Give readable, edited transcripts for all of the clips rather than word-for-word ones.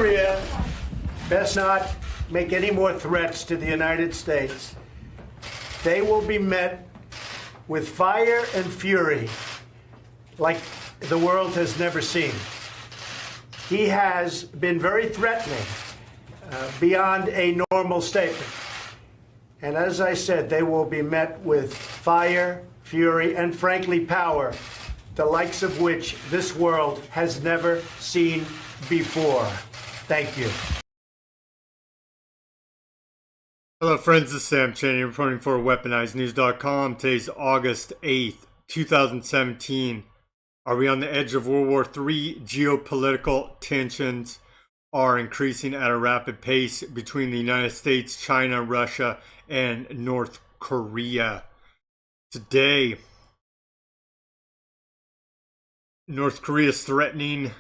Korea best not make any more threats to the United States. They will be met with fire and fury like the world has never seen. He has been very threatening beyond a normal statement. And as I said, they will be met with fire, fury, and frankly, power, the likes of which this world has never seen before. Thank you. Hello friends, this is Sam Cheney reporting for WeaponizedNews.com. Today's August 8th, 2017. Are we on the edge of World War III? Geopolitical tensions are increasing at a rapid pace between the United States, China, Russia, and North Korea. Today, North Korea is threatening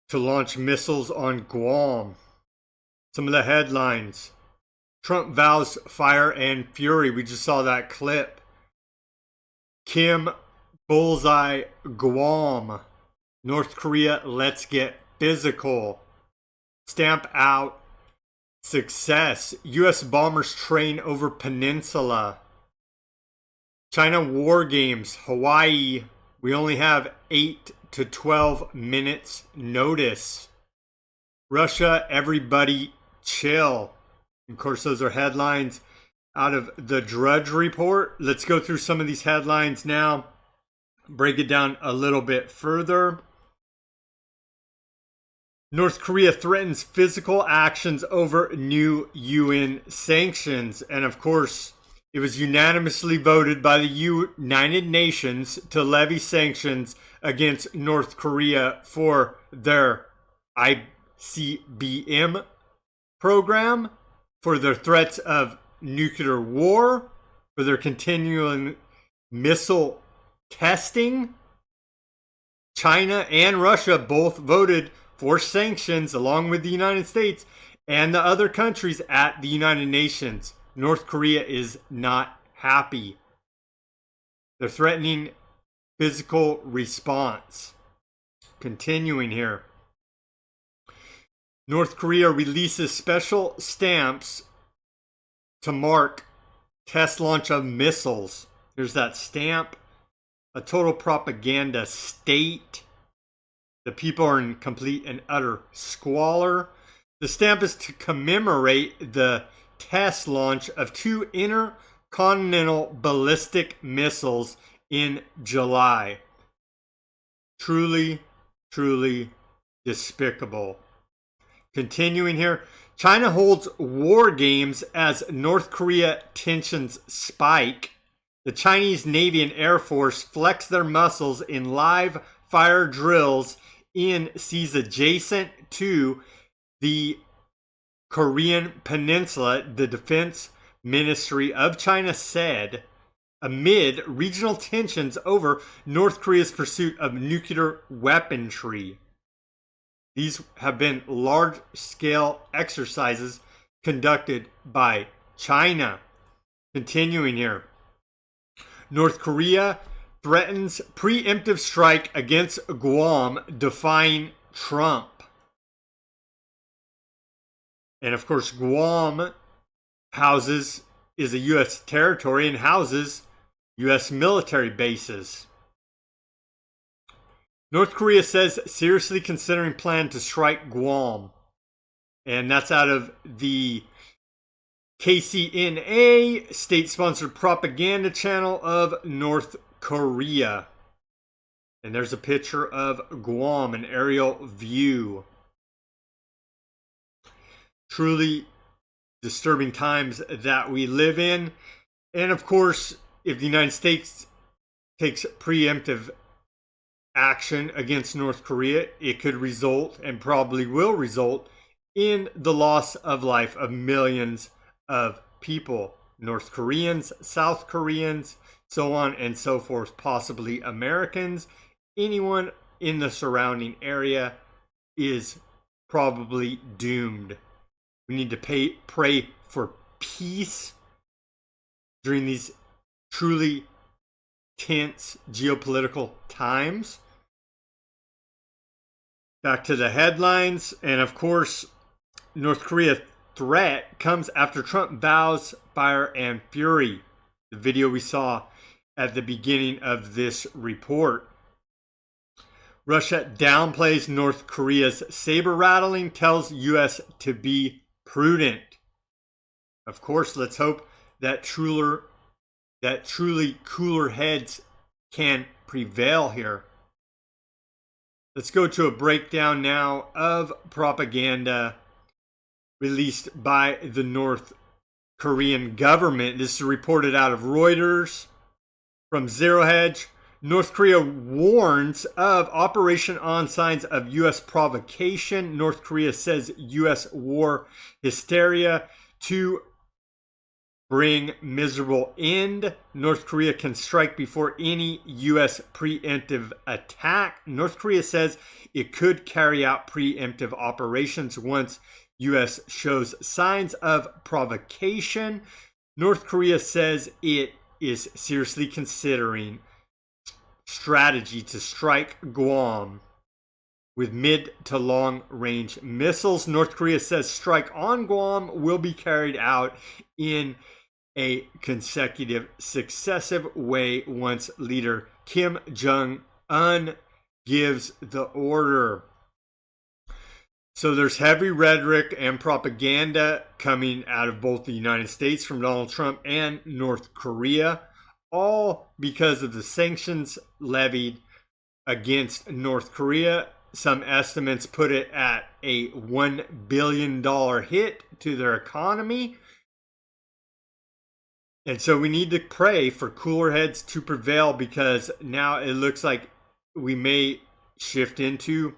to launch missiles on Guam. Some of the headlines. Trump vows fire and fury. We just saw that clip. Kim bullseye Guam. North Korea, let's get physical. Stamp out success. U.S. bombers train over peninsula. China war games. Hawaii. We only have 8 to 12 minutes notice. Russia, everybody chill. Of course, those are headlines out of the Drudge Report. Let's go through some of these headlines now. Break it down a little bit further. North Korea threatens physical actions over new UN sanctions. And of course, it was unanimously voted by the United Nations to levy sanctions against North Korea for their ICBM program, for their threats of nuclear war, for their continuing missile testing. China and Russia both voted for sanctions along with the United States and the other countries at the United Nations. North Korea is not happy. They're threatening physical response. Continuing here. North Korea releases special stamps to mark test launch of missiles. There's that stamp. A total propaganda state. The people are in complete and utter squalor. The stamp is to commemorate the test launch of 2 intercontinental ballistic missiles in July. Truly, truly despicable. Continuing here, China holds war games as North Korea tensions spike. The Chinese Navy and Air Force flex their muscles in live fire drills in seas adjacent to the Korean Peninsula, the Defense Ministry of China said, amid regional tensions over North Korea's pursuit of nuclear weaponry. These have been large-scale exercises conducted by China. Continuing here. North Korea threatens preemptive strike against Guam, defying Trump. And of course, Guam is a U.S. territory and houses U.S. military bases. North Korea says seriously considering plan to strike Guam. And that's out of the KCNA, state-sponsored propaganda channel of North Korea. And there's a picture of Guam, an aerial view. Truly disturbing times that we live in. And of course, if the United States takes preemptive action against North Korea, it could result, and probably will result, in the loss of life of millions of people. North Koreans, South Koreans, so on and so forth, possibly Americans. Anyone in the surrounding area is probably doomed. We need to pray for peace during these truly tense geopolitical times. Back to the headlines. And of course, North Korea threat comes after Trump vows fire and fury. The video we saw at the beginning of this report. Russia downplays North Korea's saber rattling, tells U.S. to be prudent. Of course, let's hope that truly cooler heads can prevail here. Let's go to a breakdown now of propaganda released by the North Korean government. This is reported out of Reuters from Zero Hedge. North Korea warns of operation on signs of U.S. provocation. North Korea says U.S. war hysteria to bring miserable end. North Korea can strike before any U.S. preemptive attack. North Korea says it could carry out preemptive operations once U.S. shows signs of provocation. North Korea says it is seriously considering strategy to strike Guam with mid to long range missiles. North Korea says strike on Guam will be carried out in a consecutive, successive way once leader Kim Jong-un gives the order. So there's heavy rhetoric and propaganda coming out of both the United States from Donald Trump and North Korea, all because of the sanctions levied against North Korea. Some estimates put it at a $1 billion hit to their economy. And so we need to pray for cooler heads to prevail, because now it looks like we may shift into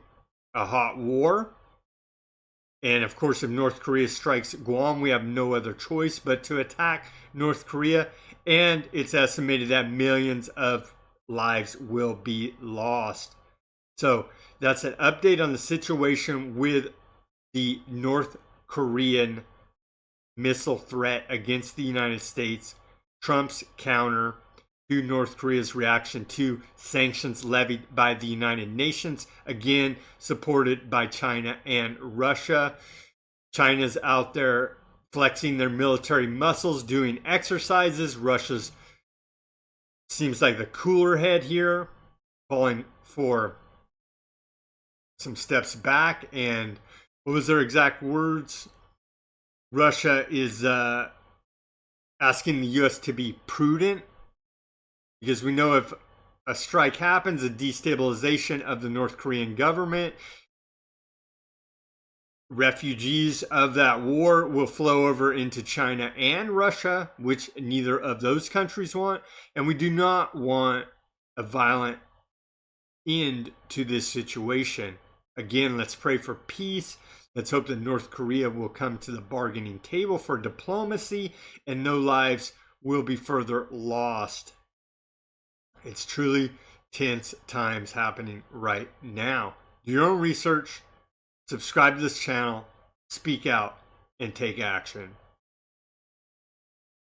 a hot war. And of course, if North Korea strikes Guam, we have no other choice but to attack North Korea. And it's estimated that millions of lives will be lost. So that's an update on the situation with the North Korean missile threat against the United States, Trump's counter to North Korea's reaction to sanctions levied by the United Nations, again supported by China and Russia. China's out there flexing their military muscles, doing exercises. Russia's seems like the cooler head here, calling for some steps back. And what was their exact words? Russia is asking the U.S. to be prudent, because we know if a strike happens, a destabilization of the North Korean government, refugees of that war will flow over into China and Russia, which neither of those countries want. And we do not want a violent end to this situation. Again, let's pray for peace. Let's hope that North Korea will come to the bargaining table for diplomacy and no lives will be further lost. It's truly tense times happening right now. Do your own research, subscribe to this channel, speak out, and take action.